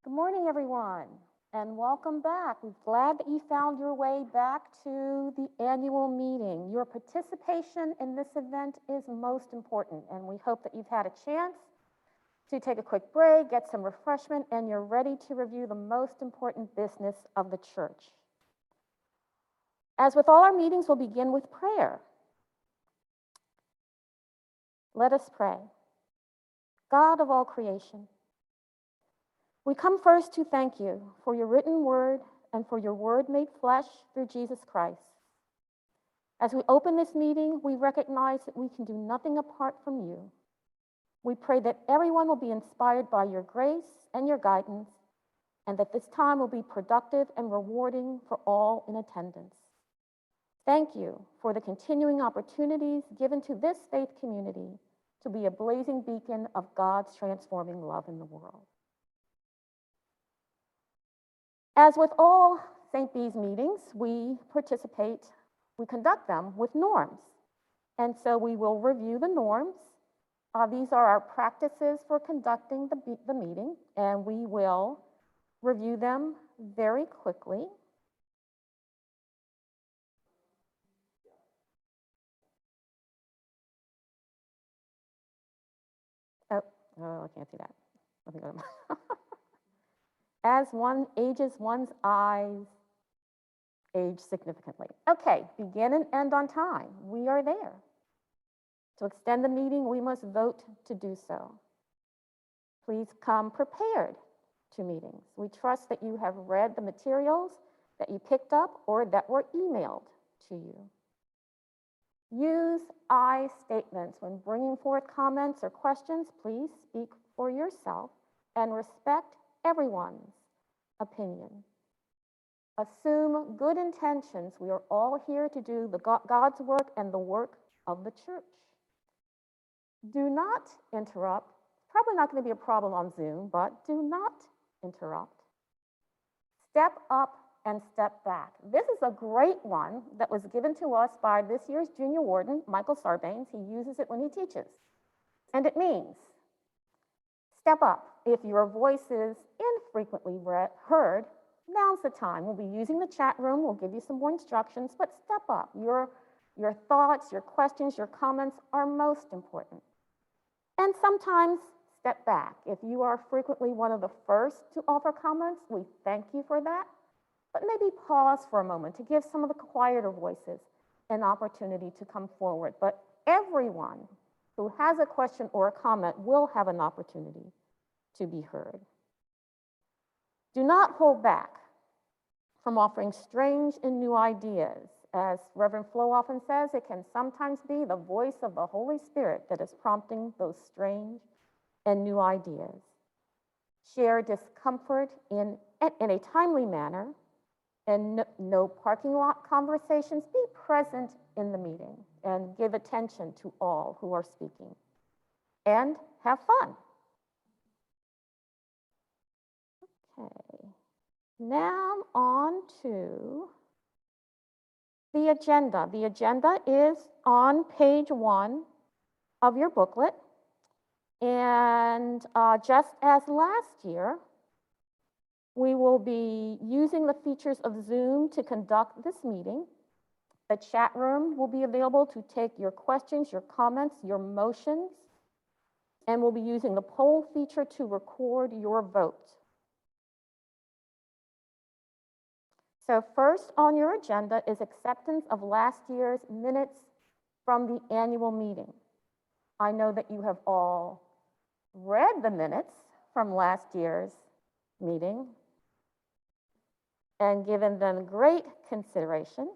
Good morning, everyone, and welcome back. We're glad that you found your way back to the annual meeting. Your participation in this event is most important, and we hope that you've had a chance to take a quick break, get some refreshment, and you're ready to review the most important business of the church. As with all our meetings, we'll begin with prayer. Let us pray. God of all creation, we come first to thank you for your written word and for your word made flesh through Jesus Christ. As we open this meeting, we recognize that we can do nothing apart from you. We pray that everyone will be inspired by your grace and your guidance, and that this time will be productive and rewarding for all in attendance. Thank you for the continuing opportunities given to this faith community to be a blazing beacon of God's transforming love in the world. As with all St. Bees meetings, we conduct them with norms. And so we will review the norms. These are our practices for conducting the meeting, and we will review them very quickly. Oh, I can't see that. Let me go to As one ages, one's eyes age significantly. Okay, begin and end on time. We are there. To extend the meeting, we must vote to do so. Please come prepared to meetings. We trust that you have read the materials that you picked up or that were emailed to you. Use I statements when bringing forth comments or questions. Please speak for yourself and respect everyone's opinion. Assume good intentions. We are all here to do God's work and the work of the church. Do not interrupt. Probably not going to be a problem on Zoom, but do not interrupt. Step up and step back. This is a great one that was given to us by this year's junior warden, Michael Sarbanes. He uses it when he teaches. And it means step up. If your voice is infrequently heard, now's the time. We'll be using the chat room. We'll give you some more instructions, but step up. Your thoughts, your questions, your comments are most important. And sometimes step back. If you are frequently one of the first to offer comments, we thank you for that. But maybe pause for a moment to give some of the quieter voices an opportunity to come forward. But everyone who has a question or a comment will have an opportunity to be heard. Do not hold back from offering strange and new ideas. As Reverend Flo often says, it can sometimes be the voice of the Holy Spirit that is prompting those strange and new ideas. Share discomfort in a timely manner, and no parking lot conversations. Be present in the meeting and give attention to all who are speaking. And have fun. Okay, now on to the agenda. The agenda is on page 1 of your booklet. And just as last year, we will be using the features of Zoom to conduct this meeting. The chat room will be available to take your questions, your comments, your motions, and we'll be using the poll feature to record your vote. So first on your agenda is acceptance of last year's minutes from the annual meeting. I know that you have all read the minutes from last year's meeting and given them great consideration.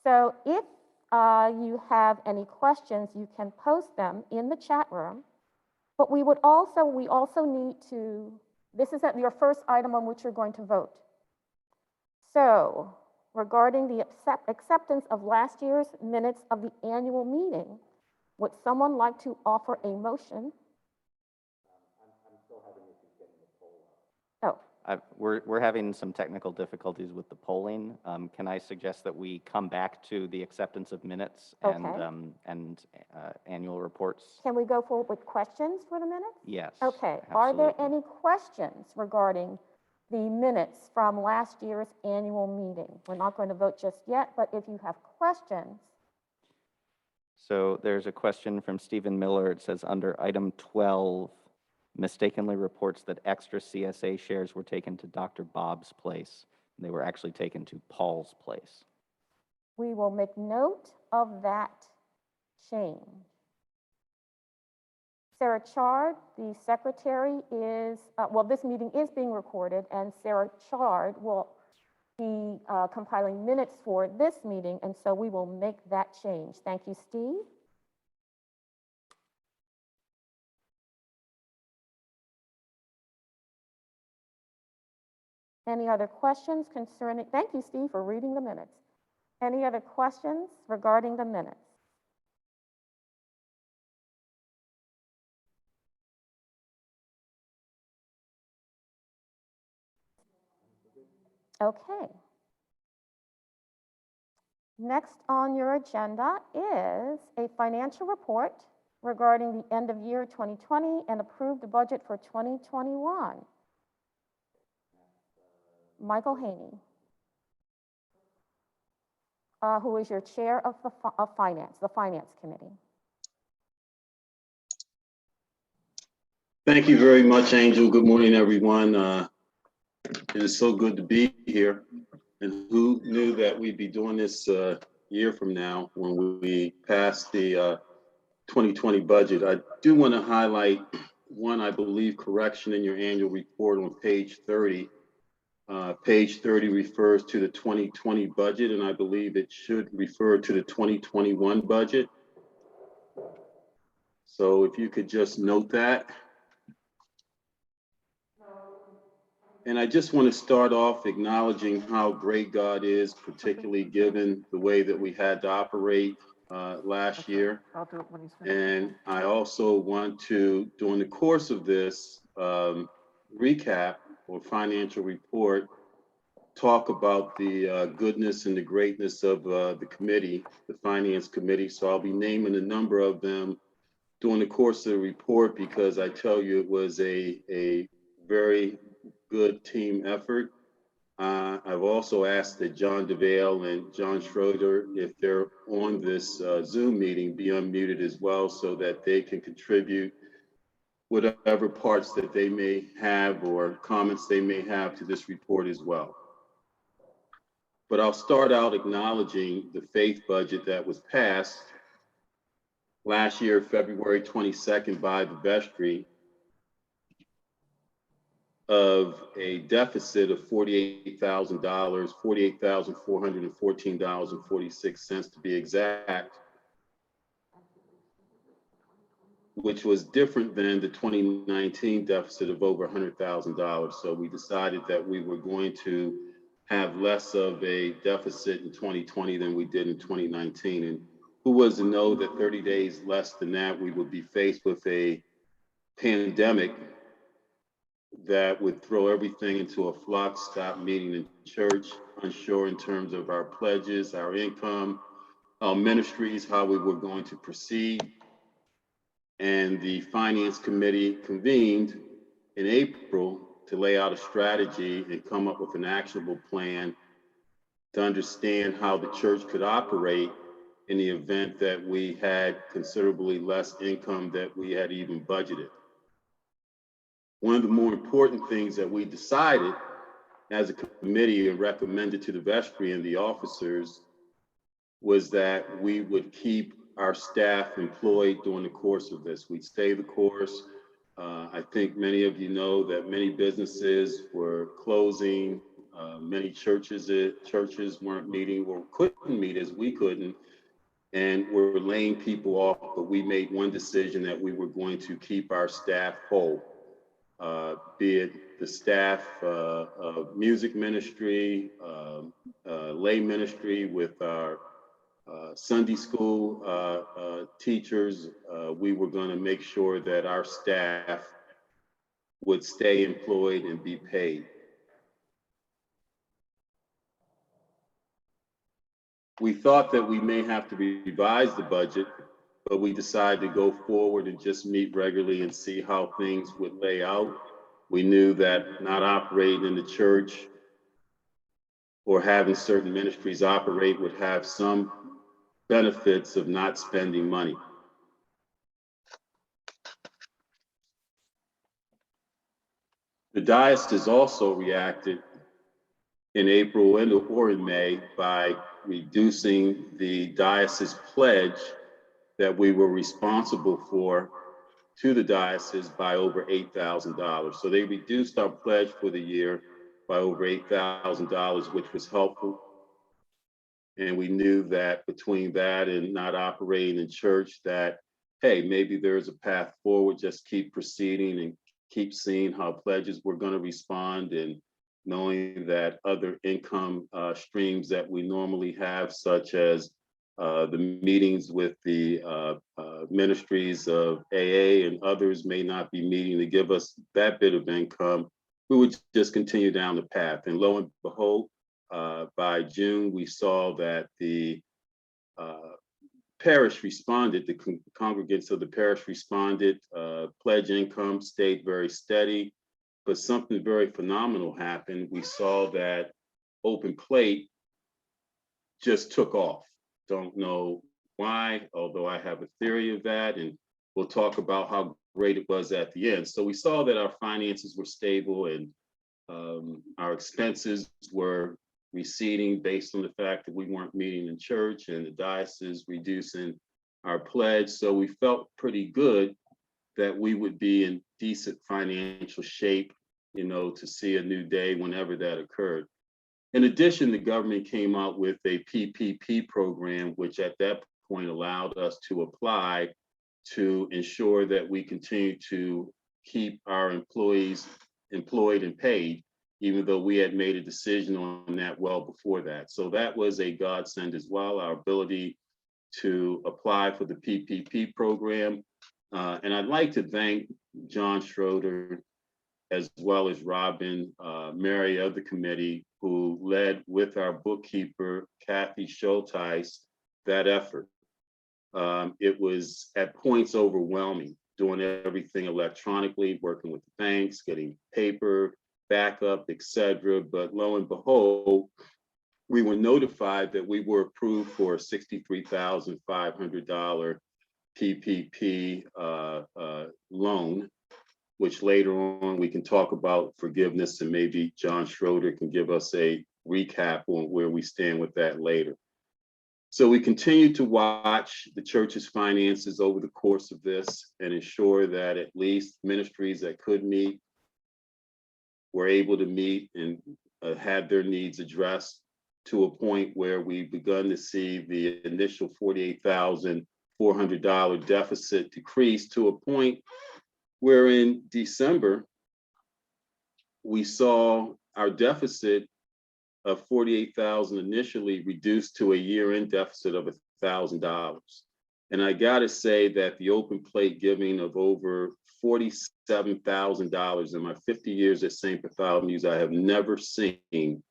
So if you have any questions, you can post them in the chat room. But we also need to, this is your first item on which you're going to vote. So regarding the acceptance of last year's minutes of the annual meeting, would someone like to offer a motion? I'm still having issues getting the poll up. We're having some technical difficulties with the polling. Can I suggest that we come back to the acceptance of minutes and, Okay. annual reports? Can we go forward with questions for the minutes? Yes. Okay. Are there absolutely. any questions regarding the minutes from last year's annual meeting? We're not going to vote just yet, but if you have questions, So there's a question from Stephen Miller. It says, under item 12, mistakenly reports that extra CSA shares were taken to Dr. Bob's place. They were actually taken to Paul's place. we will make note of that change. Sarah Chard, the secretary, is, well, this meeting is being recorded, and Sarah Chard will be compiling minutes for this meeting, and so we will make that change. Thank you, Steve. Any other questions concerning, thank you, Steve, for reading the minutes. Any other questions regarding the minutes? Okay. Next on your agenda is a financial report regarding the end of year 2020 and approved budget for 2021. Michael Haney, who is your chair of the finance committee. Thank you very much, Angel. Good morning, everyone. It is so good to be here. And who knew that we'd be doing this a year from now when we pass the 2020 budget. I do want to highlight one, I believe, correction in your annual report on page 30. Page 30 refers to the 2020 budget, and I believe it should refer to the 2021 budget. So if you could just note that. And I just want to start off acknowledging how great God is, particularly given the way that we had to operate last year. I'll do it when he's finished. And I also want to, during the course of this recap or financial report, talk about the goodness and the greatness of the committee, the finance committee. So I'll be naming a number of them during the course of the report, because I tell you, it was a very good team effort. I've also asked that John DeVale and John Schroeder, if they're on this Zoom meeting, be unmuted as well so that they can contribute whatever parts that they may have or comments they may have to this report as well. But I'll start out acknowledging the faith budget that was passed last year, February 22nd, by the vestry, of a deficit of $48,000, $48,414.46 to be exact, which was different than the 2019 deficit of over $100,000. So we decided that we were going to have less of a deficit in 2020 than we did in 2019. And who was to know that 30 days less than that, we would be faced with a pandemic that would throw everything into a flux, stop meeting in church, unsure in terms of our pledges, our income, our ministries, how we were going to proceed. And the finance committee convened in April to lay out a strategy and come up with an actionable plan to understand how the church could operate in the event that we had considerably less income that we had even budgeted. One of the more important things that we decided as a committee and recommended to the vestry and the officers was that we would keep our staff employed during the course of this. We'd stay the course. I think many of you know that many businesses were closing. Many churches weren't meeting or couldn't meet as we couldn't. And we're laying people off, but we made one decision that we were going to keep our staff whole. Be it the staff of music ministry, lay ministry with our Sunday school teachers. We were going to make sure that our staff would stay employed and be paid. we thought that we may have to revise the budget, but we decided to go forward and just meet regularly and see how things would lay out. We knew that not operating in the church or having certain ministries operate would have some benefits of not spending money. The diocese also reacted in April or in May by reducing the diocese pledge that we were responsible for to the diocese by over $8,000. So they reduced our pledge for the year by over $8,000, which was helpful. And we knew that between that and not operating in church, that, hey, maybe there's a path forward, just keep proceeding and keep seeing how pledges were going to respond, and knowing that other income streams that we normally have, such as the meetings with the ministries of AA and others may not be meeting to give us that bit of income, we would just continue down the path. And lo and behold, by June, we saw that the parish responded, the congregants of the parish responded, pledge income stayed very steady, but something very phenomenal happened. We saw that Open Plate just took off. Don't know why, although I have a theory of that, and we'll talk about how great it was at the end. So we saw that our finances were stable and our expenses were receding based on the fact that we weren't meeting in church and the diocese reducing our pledge. So we felt pretty good that we would be in decent financial shape, you know, to see a new day whenever that occurred. In addition, the government came out with a PPP program, which at that point allowed us to apply to ensure that we continue to keep our employees employed and paid, even though we had made a decision on that well before that. So that was a godsend as well, our ability to apply for the PPP program. And I'd like to thank John Schroeder, as well as Robin Mary of the committee, who led with our bookkeeper, Kathy Schulteis, that effort. It was at points overwhelming, doing everything electronically, working with the banks, getting paper, backup, etc. But lo and behold, we were notified that we were approved for a $63,500 PPP loan, which later on we can talk about forgiveness, and maybe John Schroeder can give us a recap on where we stand with that later. So we continue to watch the church's finances over the course of this and ensure that at least ministries that could meet were able to meet and had their needs addressed, to a point where we've begun to see the initial $48,400 deficit decrease to a point where in December, we saw our deficit of $48,000 initially reduced to a year-end deficit of $1,000. And I gotta say that the Open Plate giving of over $47,000 in my 50 years at St. Bartholomew's, I have never seen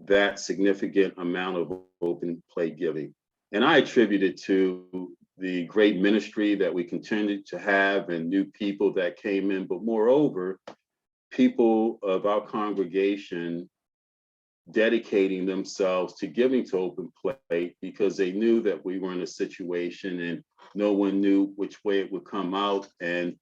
that significant amount of Open Plate giving. And I attribute it to the great ministry that we continued to have and new people that came in, but moreover, people of our congregation dedicating themselves to giving to Open Plate because they knew that we were in a situation and no one knew which way it would come out. And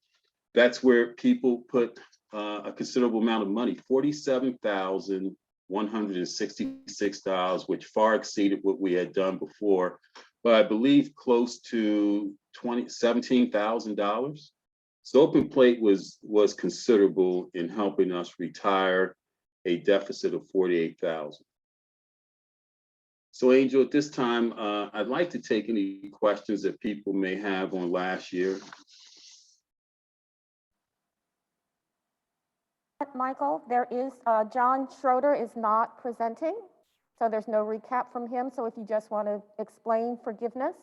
that's where people put a considerable amount of money, $47,166, which far exceeded what we had done before, but I believe close to $17,000. So Open Plate was considerable in helping us retire a deficit of 48,000. So Angel, at this time, I'd like to take any questions that people may have on last year. Michael, there is, John Schroeder is not presenting, so there's no recap from him. So if you just want to explain forgiveness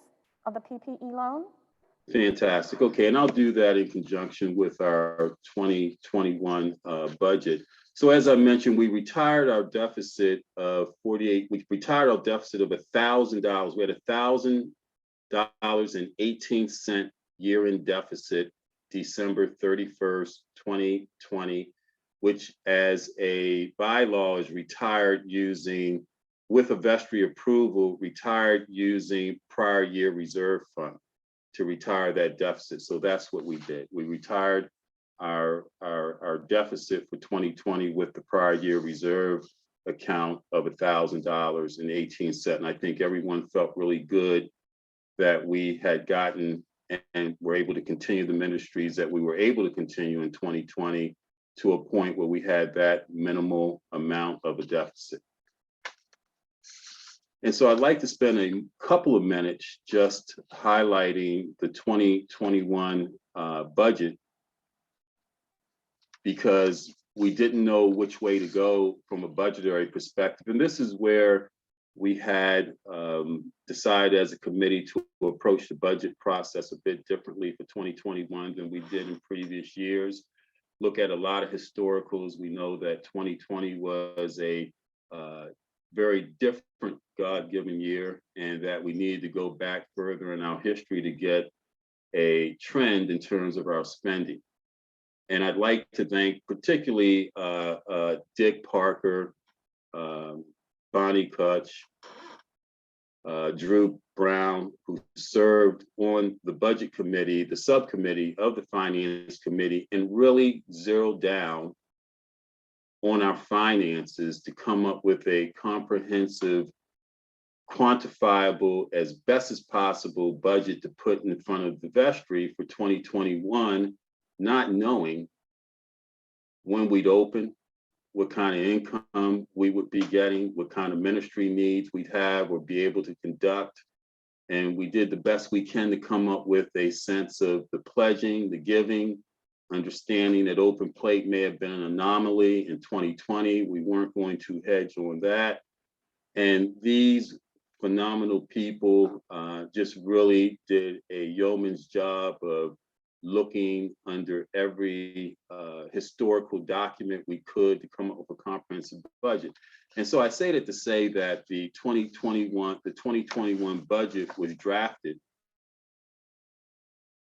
of the PPE loan. Fantastic. Okay, and I'll do that in conjunction with our 2021 budget. So as I mentioned, we retired our deficit of 48, we retired our deficit of $1,000. We had $1,000.18 year-end deficit, December 31st, 2020, which as a bylaw is retired using, with a vestry approval, retired using prior year reserve fund to retire that deficit. So that's what we did. We retired our deficit for 2020 with the prior year reserve account of $1,000.18. And I think everyone felt really good that we had gotten and were able to continue the ministries that we were able to continue in 2020 to a point where we had that minimal amount of a deficit. And so I'd like to spend a couple of minutes just highlighting the 2021 budget, because we didn't know which way to go from a budgetary perspective. And this is where we had decided as a committee to approach the budget process a bit differently for 2021 than we did in previous years. Look at a lot of historicals. We know that 2020 was a very different God-given year, and that we needed to go back further in our history to get a trend in terms of our spending. And I'd like to thank particularly Dick Parker, Bonnie Kutch, Drew Brown, who served on the budget committee, the subcommittee of the finance committee, and really zeroed down on our finances to come up with a comprehensive, quantifiable, as best as possible budget to put in front of the vestry for 2021, not knowing when we'd open, what kind of income we would be getting, what kind of ministry needs we'd have or be able to conduct. And we did the best we can to come up with a sense of the pledging, the giving, understanding that open plate may have been an anomaly in 2020. We weren't going to hedge on that. And these phenomenal people just really did a yeoman's job of looking under every historical document we could to come up with a comprehensive budget. And so I say that to say that the 2021 budget was drafted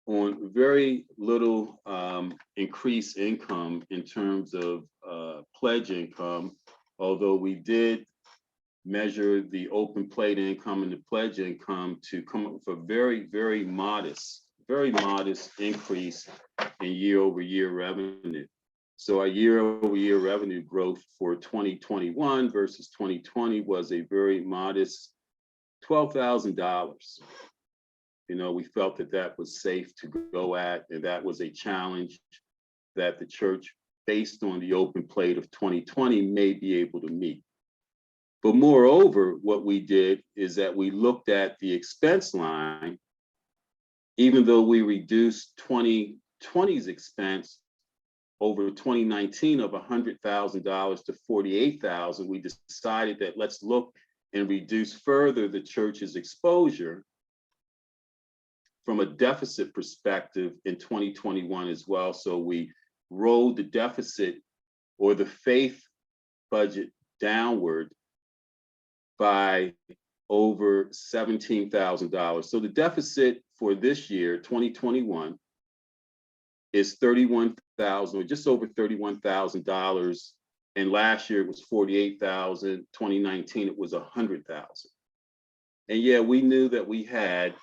on very little increased income in terms of pledge income, although we did measure the open plate income and the pledge income to come up with a very, very modest increase in year-over-year revenue. So our year-over-year revenue growth for 2021 versus 2020 was a very modest $12,000. You know, we felt that that was safe to go at, and that was a challenge that the church, based on the open plate of 2020, may be able to meet. But moreover, what we did is that we looked at the expense line. Even though we reduced 2020's expense over 2019 of $100,000 to $48,000, we decided that let's look and reduce further the church's exposure from a deficit perspective in 2021 as well. So we rolled the deficit or the faith budget downward by over $17,000. So the deficit for this year, 2021, is $31,000, or just over $31,000. And last year it was $48,000. 2019 it was $100,000. And yeah, we knew that we had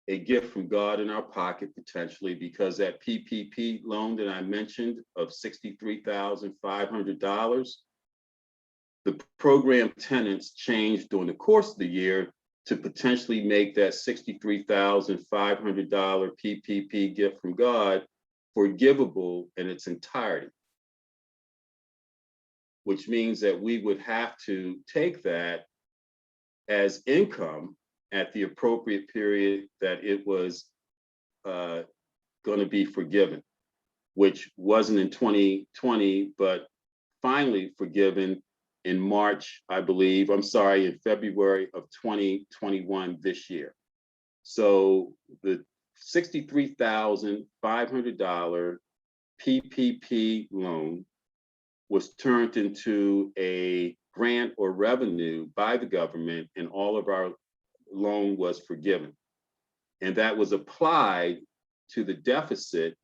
a gift from God in our pocket potentially, because that PPP loan that I mentioned of $63,500, the program tenants changed during the course of the year to potentially make that $63,500 PPP gift from God forgivable in its entirety, which means that we would have to take that as income at the appropriate period that it was going to be forgiven, which wasn't in 2020, but finally forgiven in March, I believe, in February of 2021 this year. So the $63,500 PPP loan was turned into a grant or revenue by the government, and all of our loan was forgiven. And that was applied to the deficit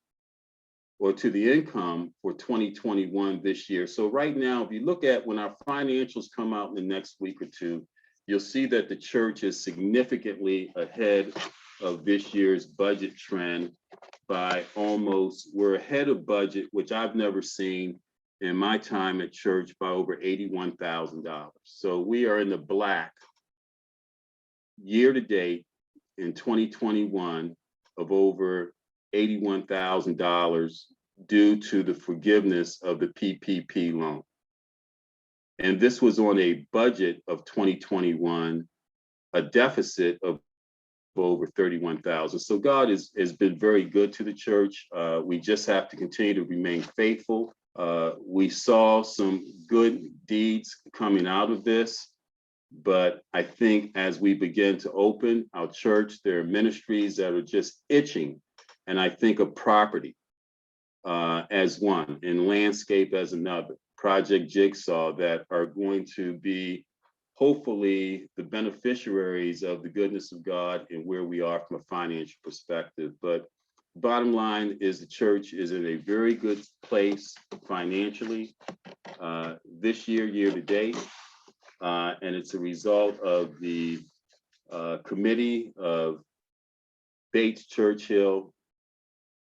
or to the income for 2021 this year. So right now, if you look at when our financials come out in the next week or two, you'll see that the church is significantly ahead of this year's budget trend by almost, we're ahead of budget, which I've never seen in my time at church, by over $81,000. So we are in the black year to date in 2021 of over $81,000 due to the forgiveness of the PPP loan. And this was on a budget of 2021, a deficit of over 31,000. So God has been very good to the church. We just have to continue to remain faithful. We saw some good deeds coming out of this, but I think as we begin to open our church, there are ministries that are just itching. And I think of property as one, and landscape as another, Project Jigsaw, that are going to be hopefully the beneficiaries of the goodness of God and where we are from a financial perspective. But bottom line is the church is in a very good place financially this year, year to date. And it's a result of the committee of Bates Churchill,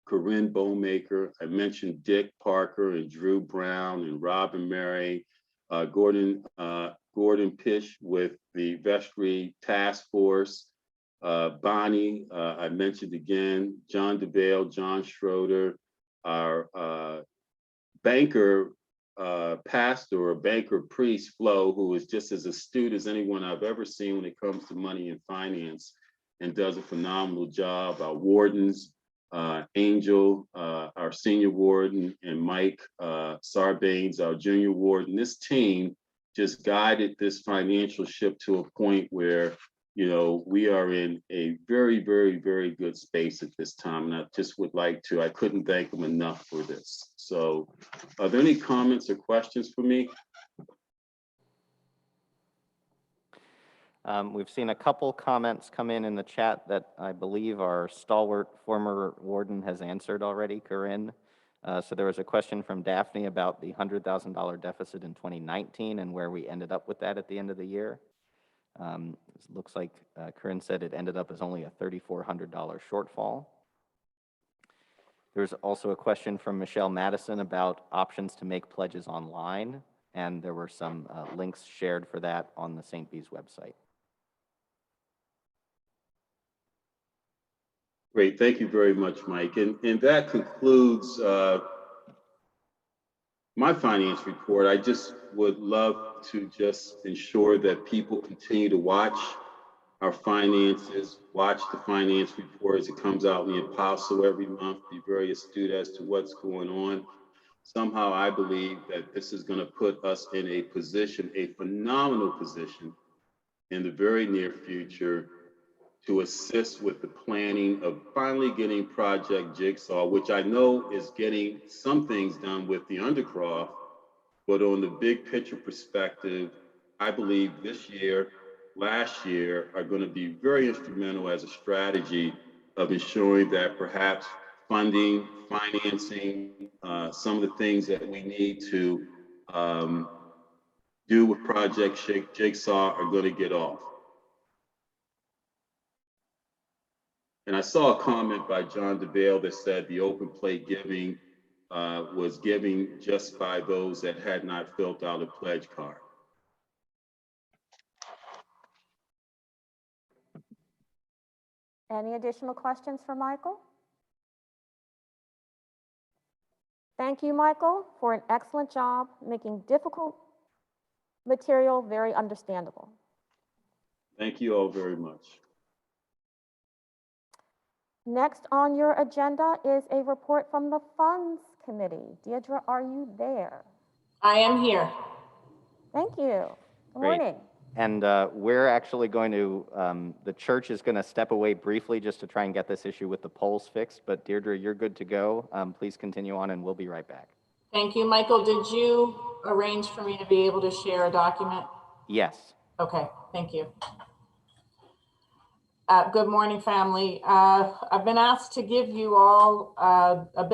Corinne Bowmaker. I mentioned Dick Parker and Drew Brown and Robin Mary, Gordon Pish with the Vestry Task Force, Bonnie, I mentioned again, John DeVale, John Schroeder, our banker, pastor or banker priest, Flo, who is just as astute as anyone I've ever seen when it comes to money and finance and does a phenomenal job. Our wardens, Angel, our senior warden, and Mike Sarbanes, our junior warden. This team just guided this financial ship to a point where, you know, we are in a very, very, very good space at this time. And I just would like to, I couldn't thank them enough for this. So are there any comments or questions for me? We've seen a couple comments come in the chat that I believe our stalwart former warden has answered already, Corinne. So there was a question from Daphne about the $100,000 deficit in 2019 and where we ended up with that at the end of the year. It looks like Corinne said it ended up as only a $3,400 shortfall. There's also a question from Michelle Madison about options to make pledges online, and there were some links shared for that on the St. Bees website. Great, thank you very much, Mike. And that concludes my finance report. I just would love to just ensure that people continue to watch our finances, watch the finance report as it comes out in the Apostle every month, be very astute as to what's going on. Somehow I believe that this is going to put us in a position, a phenomenal position in the very near future to assist with the planning of finally getting Project Jigsaw, which I know is getting some things done with the Undercroft, but on the big picture perspective, I believe this year, last year are going to be very instrumental as a strategy of ensuring that perhaps funding, financing, some of the things that we need to do with Project Jigsaw are going to get off. And I saw a comment by John DeVale that said the open plate giving was giving just by those that had not filled out a pledge card. Any additional questions for Michael? Thank you, Michael, for an excellent job making difficult material very understandable. Thank you all very much. Next on your agenda is a report from the Funds Committee. Deirdre, are you there? I am here. Thank you. Good Great. morning. And we're actually going to, the church is going to step away briefly just to try and get this issue with the polls fixed. But Deirdre, you're good to go. Please continue on and we'll be right back. Thank you. Michael, did you arrange for me to be able to share a document? Yes. Okay, thank you. Good morning, family. I've been asked to give you all a bit